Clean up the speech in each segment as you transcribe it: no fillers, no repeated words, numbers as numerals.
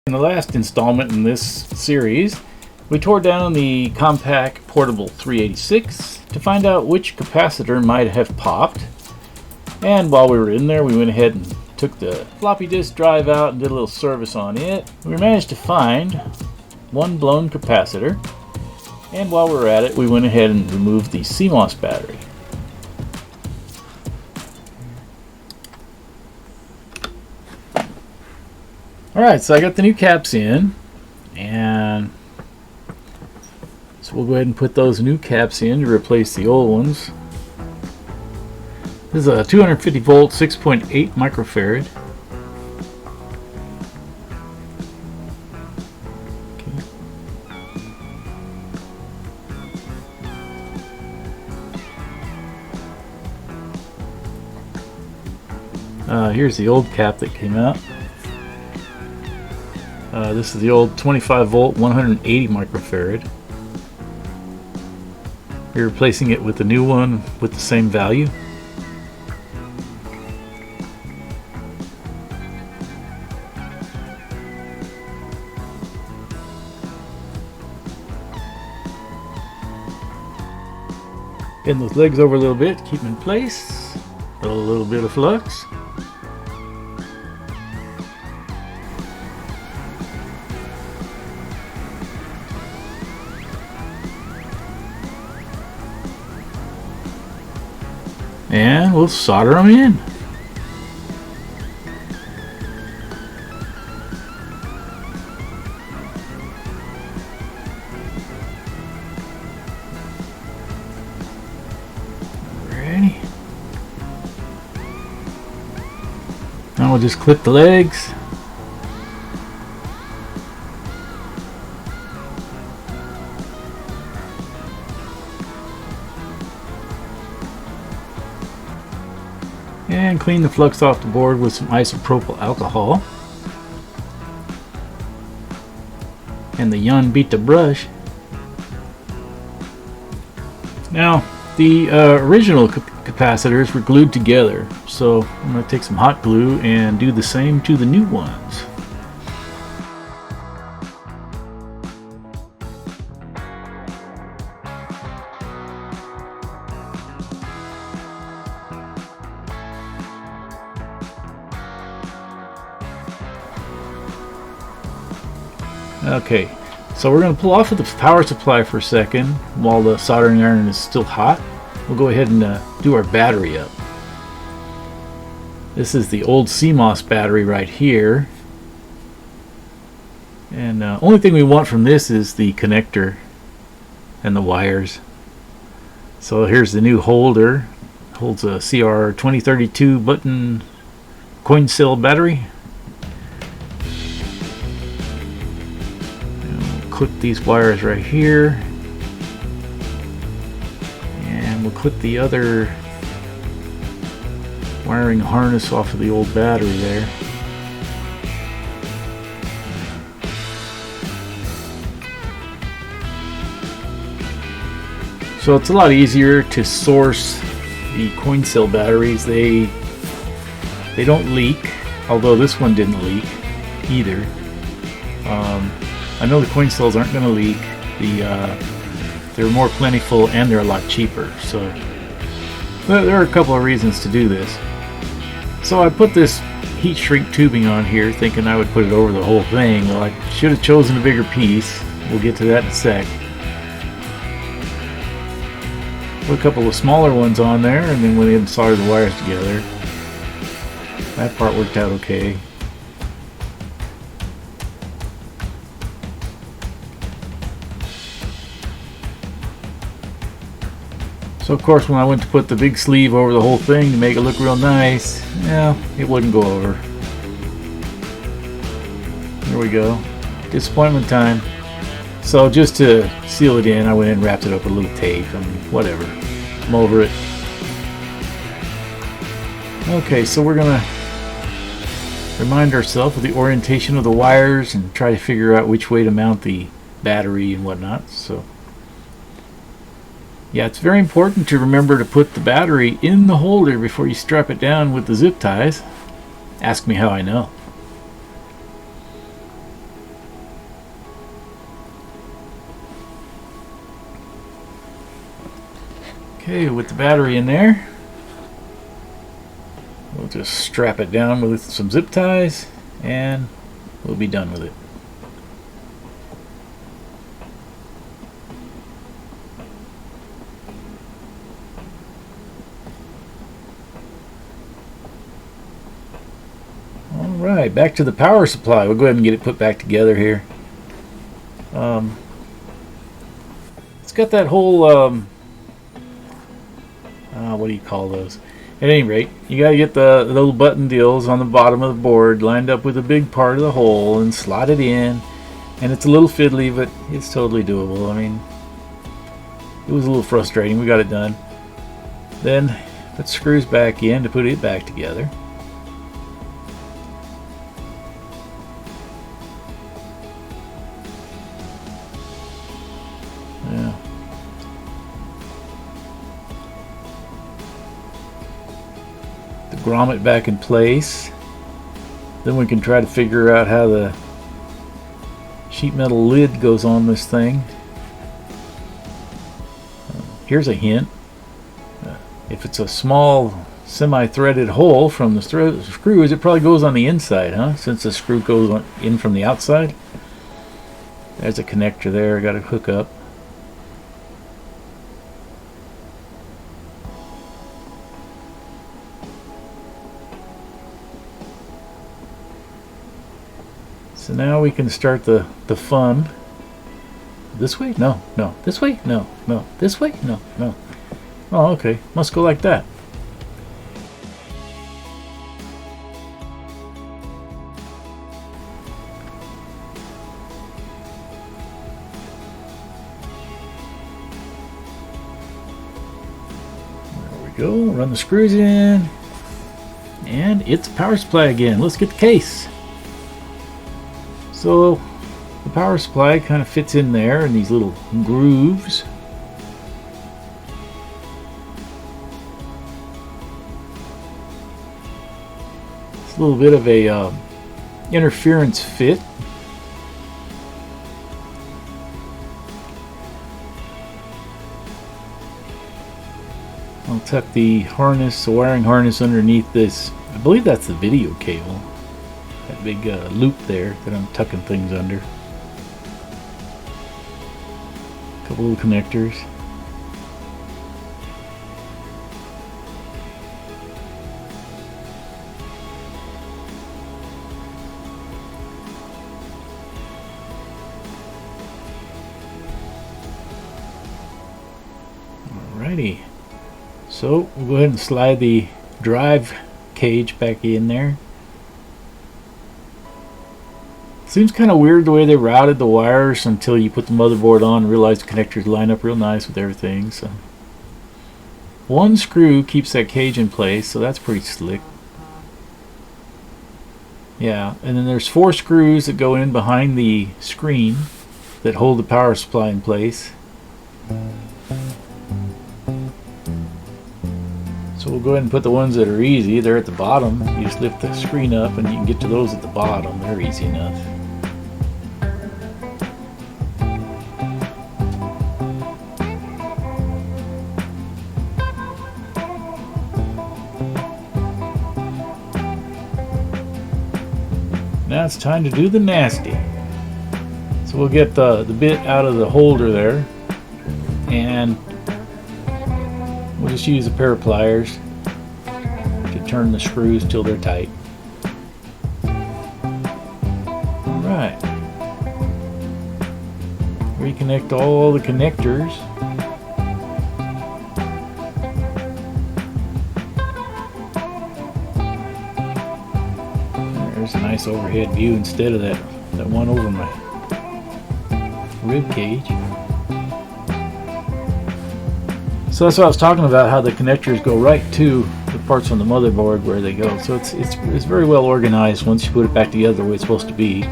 In the last installment in this series, we tore down the Compaq Portable 386 to find out which capacitor might have popped. And while we were in there, we went ahead and took the floppy disk drive out and did a little service on it. We managed to find one blown capacitor. And while we were at it, we went ahead and removed the CMOS battery. Alright, so I got the new caps in, and so we'll go ahead and put those new caps in to replace the old ones. This is a 250 volt 6.8 microfarad. Here's the old cap that came out. This is the old 25 volt 180 microfarad. We're replacing it with the new one with the same value. Bend those legs over a little bit, keep them in place. A little bit of flux. And we'll solder them in. Ready? Now we'll just clip the legs. And clean the flux off the board with some isopropyl alcohol. And the Yun beat the brush. Now, the original capacitors were glued together, so I'm going to take some hot glue and do the same to the new ones. Okay, so we're going to pull off of the power supply for a second while the soldering iron is still hot. We'll go ahead and do our battery up. This is the old CMOS battery right here. And only thing we want from this is the connector and the wires. So here's the new holder. Holds a CR2032 button coin cell battery. Clip these wires right here, and we'll clip the other wiring harness off of the old battery there. So it's a lot easier to source the coin cell batteries. They don't leak, although this one didn't leak either. I know the coin cells aren't going to leak. They're more plentiful and they're a lot cheaper. So there are a couple of reasons to do this. So I put this heat shrink tubing on here thinking I would put it over the whole thing. Well, I should have chosen a bigger piece. We'll get to that in a sec. Put a couple of smaller ones on there and then went in and soldered the wires together. That part worked out okay. So of course when I went to put the big sleeve over the whole thing to make it look real nice, yeah, it wouldn't go over. There we go. Disappointment time. So just to seal it in, I went and wrapped it up with a little tape. I mean, whatever. I'm over it. Okay, so we're gonna remind ourselves of the orientation of the wires and try to figure out which way to mount the battery and whatnot. So yeah, it's very important to remember to put the battery in the holder before you strap it down with the zip ties. Ask me how I know. Okay, with the battery in there, we'll just strap it down with some zip ties and we'll be done with it. Alright, back to the power supply. We'll go ahead and get it put back together here. It's got that whole what do you call those? At any rate, you got to get the little button deals on the bottom of the board lined up with a big part of the hole and slot it in. And it's a little fiddly, but it's totally doable. I mean, it was a little frustrating. We got it done. Then put screws back in to put it back together. Yeah. The grommet back in place. Then we can try to figure out how the sheet metal lid goes on this thing. Here's a hint. If it's a small semi-threaded hole from the screws, it probably goes on the inside, huh? Since the screw goes in from the outside. There's a connector there I got to hook up. So now we can start the fun. This way? No, no. This way? No, no. This way? No, no. Oh, okay. Must go like that. There we go. Run the screws in. And it's power supply again. Let's get the case. So the power supply kind of fits in there in these little grooves. It's a little bit of a interference fit. I'll tuck the harness, the wiring harness underneath this. I believe that's the video cable. That big loop there that I'm tucking things under. A couple little connectors. Alrighty. So we'll go ahead and slide the drive cage back in there. Seems kind of weird the way they routed the wires until you put the motherboard on and realize the connectors line up real nice with everything. So one screw keeps that cage in place, so that's pretty slick. Yeah, and then there's 4 screws that go in behind the screen that hold the power supply in place. So we'll go ahead and put the ones that are easy. They're at the bottom. You just lift the screen up and you can get to those at the bottom. They're easy enough. Now it's time to do the nasty. So we'll get the bit out of the holder there, and we'll just use a pair of pliers to turn the screws till they're tight. Alright. Reconnect all the connectors. There's a nice overhead view instead of that one over my rib cage. So that's what I was talking about, how the connectors go right to the parts on the motherboard where they go. So it's very well organized once you put it back together the way it's supposed to be.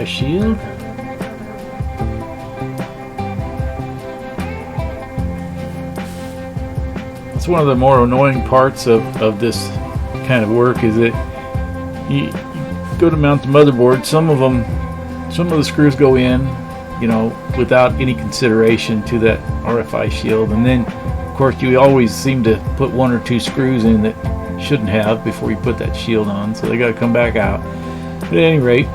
RFI shield. It's one of the more annoying parts of this kind of work is that you go to mount the motherboard. Some of the screws go in, you know, without any consideration to that RFI shield, and then of course you always seem to put one or two screws in that shouldn't have before you put that shield on, so they got to come back out. But at any rate,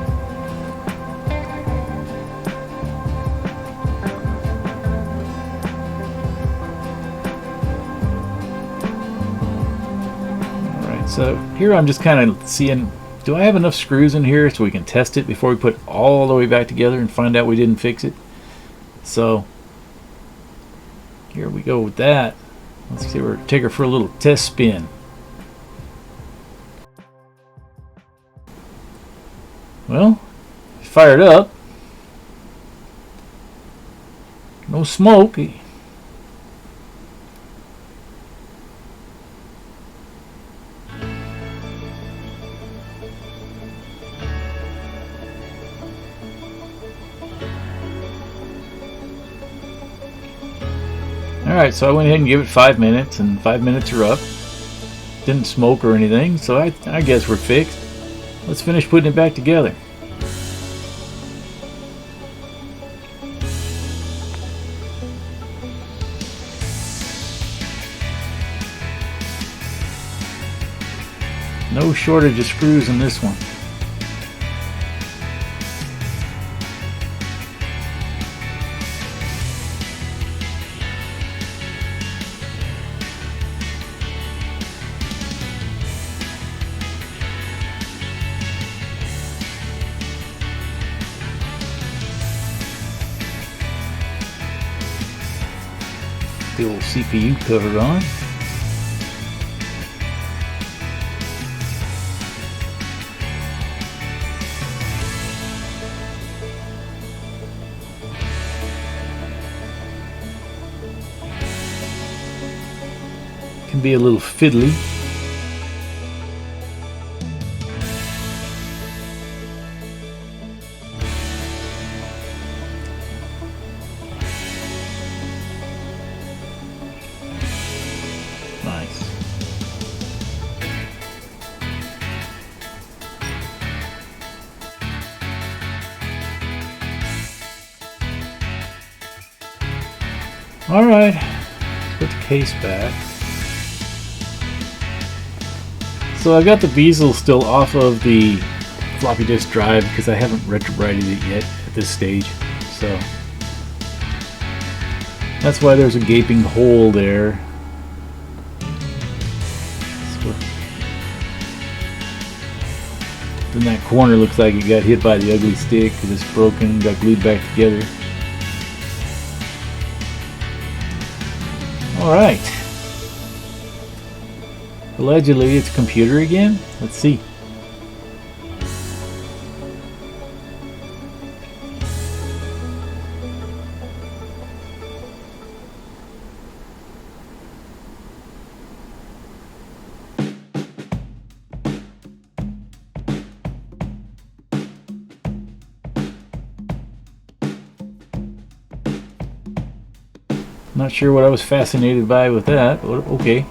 so here I'm just kind of seeing, do I have enough screws in here so we can test it before we put it all the way back together and find out we didn't fix it. So here we go with that. Let's see, we're take her for a little test spin. Well, fired up. No smoke. Alright, so I went ahead and gave it 5 minutes, and 5 minutes are up. Didn't smoke or anything, so I guess we're fixed. Let's finish putting it back together. No shortage of screws in this one. The old CPU cover on. Can be a little fiddly. Nice. All right, let's put the case back. So I've got the bezel still off of the floppy disk drive because I haven't retrobrighted it yet at this stage. So that's why there's a gaping hole there. So then that corner looks like it got hit by the ugly stick because it's broken, got glued back together. Alright. Allegedly it's a computer again. Let's see. Not sure what I was fascinated by with that, but okay.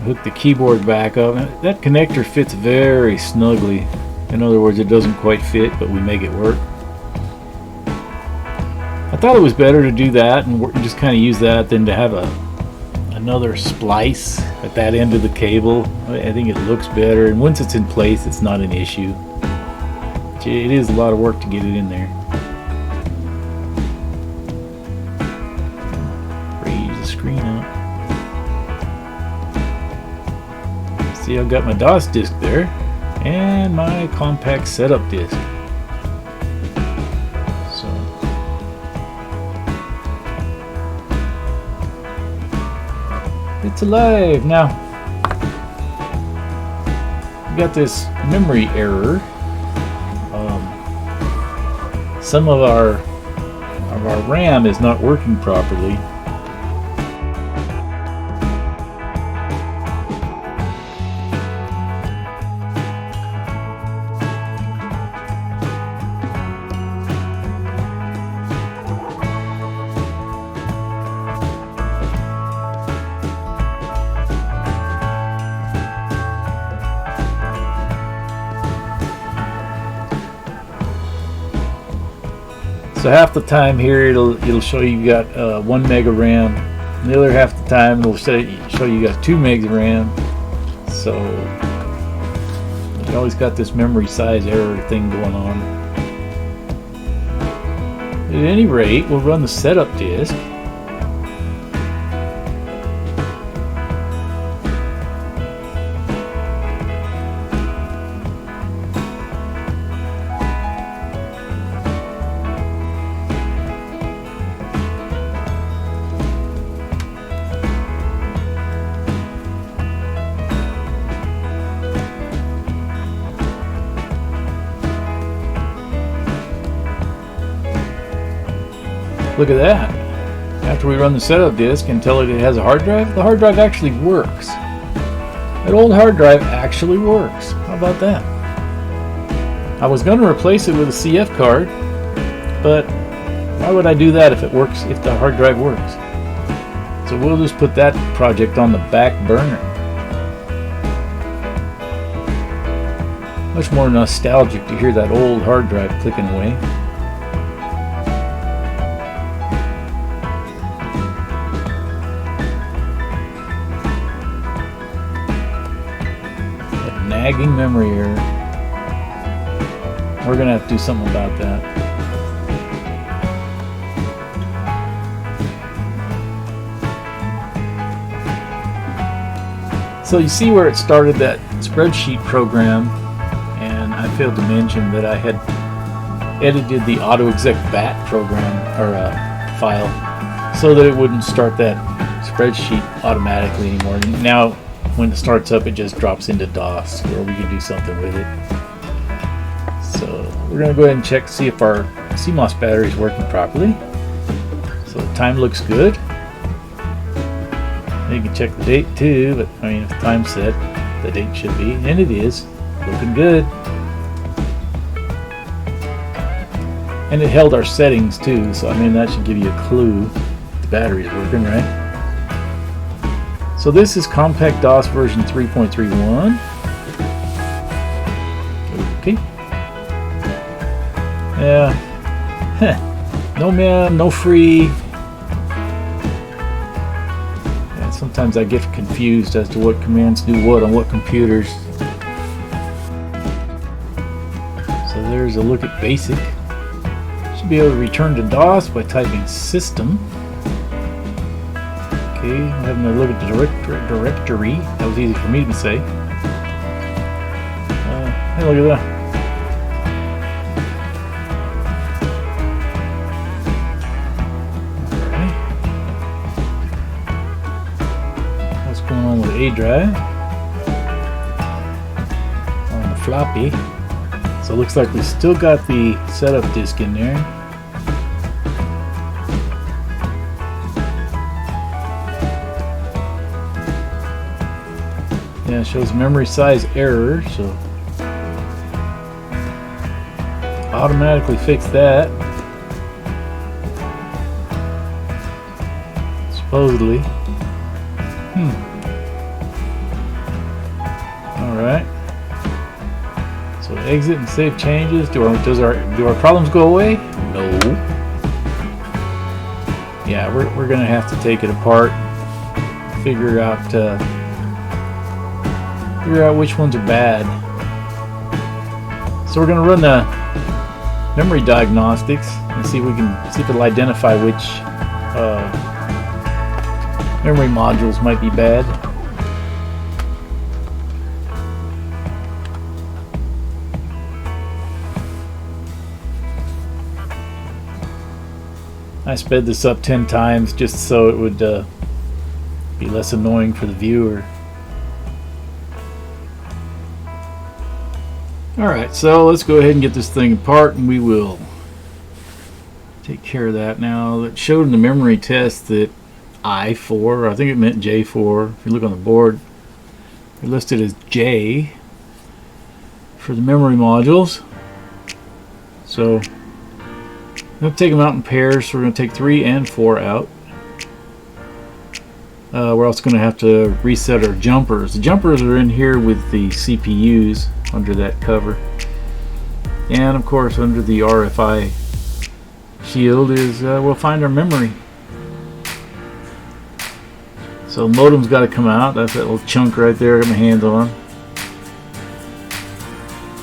Hook the keyboard back up. That connector fits very snugly. In other words, it doesn't quite fit, but we make it work. I thought it was better to do that and just kind of use that than to have another splice at that end of the cable. I think it looks better, and once it's in place, it's not an issue. It is a lot of work to get it in there. Raise the screen up. See, I've got my DOS disk there and my Compaq setup disk. So it's alive now. We got this memory error. Some of our RAM is not working properly. So half the time here it'll show you got 1 mega RAM. And the other half the time it'll show you got 2 megs of RAM. So you always got this memory size error thing going on. At any rate, we'll run the setup disk. Look at that. After we run the setup disk and tell it it has a hard drive, the hard drive actually works. That old hard drive actually works. How about that? I was going to replace it with a CF card, but why would I do that if it works, if the hard drive works? So we'll just put that project on the back burner. Much more nostalgic to hear that old hard drive clicking away. Nagging memory error. We're gonna have to do something about that. So you see where it started that spreadsheet program, and I failed to mention that I had edited the AutoExec BAT program or file so that it wouldn't start that spreadsheet automatically anymore. Now when it starts up, it just drops into DOS, where we can do something with it. So we're going to go ahead and check to see if our CMOS battery is working properly. So the time looks good. You can check the date too, but I mean, if the time's set, the date should be, and it is, looking good. And it held our settings too, so I mean that should give you a clue the battery's working, right? So this is Compaq DOS version 3.31. Okay. Yeah. No man, no free. Yeah, sometimes I get confused as to what commands do what on what computers. So there's a look at basic. Should be able to return to DOS by typing system. Okay, I'm having a look at the directory. That was easy for me to say. Hey, look at that. Alright. What's going on with A drive? On the floppy. So it looks like we still got the setup disk in there. Yeah, it shows memory size error, so automatically fix that. Supposedly. Alright. So exit and save changes. Do our problems go away? No. Yeah, we're gonna have to take it apart, figure out which ones are bad. So we're going to run the memory diagnostics and see if it'll identify which memory modules might be bad. I sped this up 10 times just so it would be less annoying for the viewer. Alright, so let's go ahead and get this thing apart, and we will take care of that now. It showed in the memory test that I4, I think it meant J4. If you look on the board, they're listed as J for the memory modules. So I'm going to take them out in pairs, so we're going to take 3 and 4 out. We're also going to have to reset our jumpers. The jumpers are in here with the CPUs under that cover, and of course under the RFI shield is we'll find our memory. So modem's got to come out. That's that little chunk right there I got my hands on.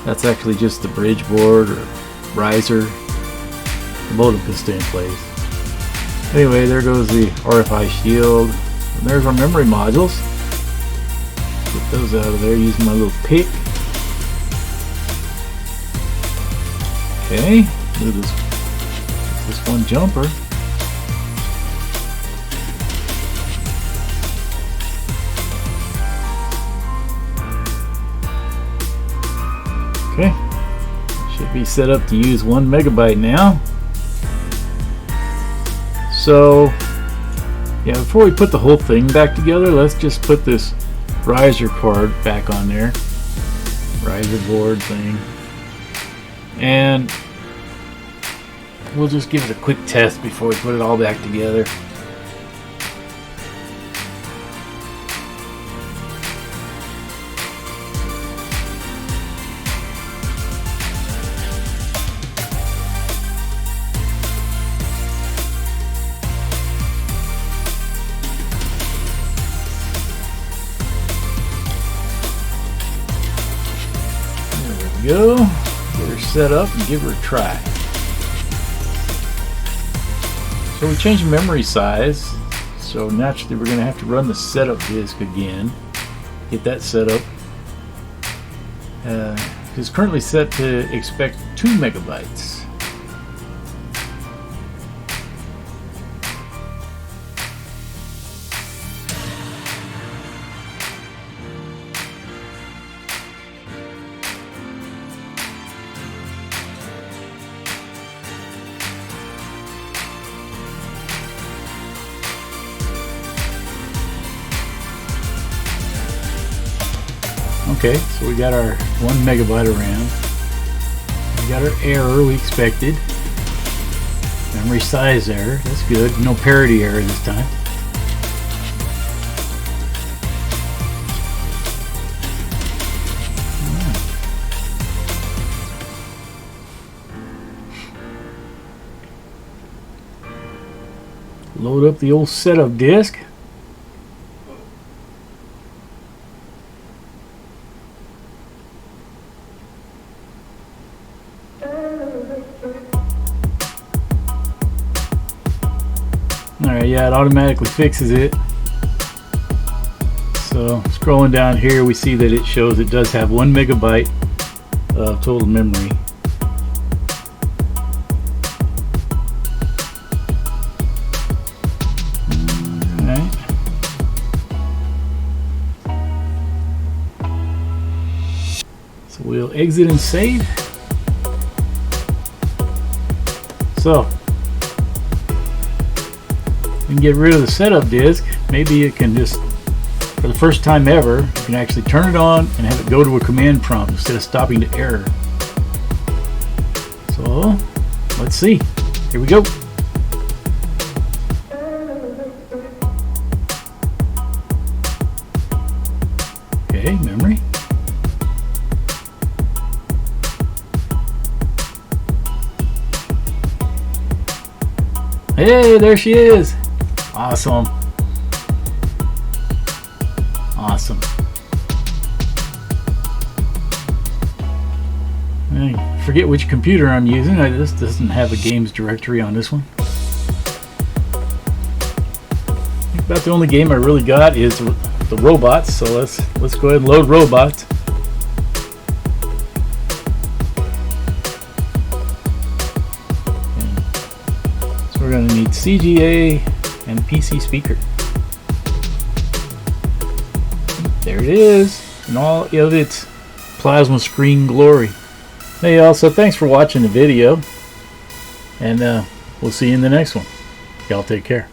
That's actually just the bridge board or riser. The modem can stay in place. Anyway, there goes the RFI shield. And there's our memory modules. Get those out of there using my little pick. Okay, look at this one jumper. Okay, should be set up to use 1 megabyte now. So, yeah, before we put the whole thing back together, let's just put this riser card back on there. Riser board thing. And we'll just give it a quick test before we put it all back together. Go, get her set up and give her a try. So we changed the memory size, so naturally we're going to have to run the setup disk again, get that set up. It's currently set to expect 2 megabytes. Okay, so we got our 1 megabyte of RAM. We got our error we expected. Memory size error, that's good. No parity error this time. Load up the old setup disk. Alright, yeah, it automatically fixes it. So scrolling down here, we see that it shows it does have 1 megabyte of total memory. Alright. So we'll exit and save. So we can get rid of the setup disk. Maybe it can just, for the first time ever, you can actually turn it on and have it go to a command prompt instead of stopping to error. So let's see. Here we go. Okay, memory. Hey, there she is. Awesome. Awesome. I forget which computer I'm using. This doesn't have a games directory on this one. I think about the only game I really got is the robots. So let's go ahead and load robots. So we're going to need CGA and PC speaker. There it is in all of its plasma screen glory. Hey y'all, so thanks for watching the video, and we'll see you in the next one. Y'all take care.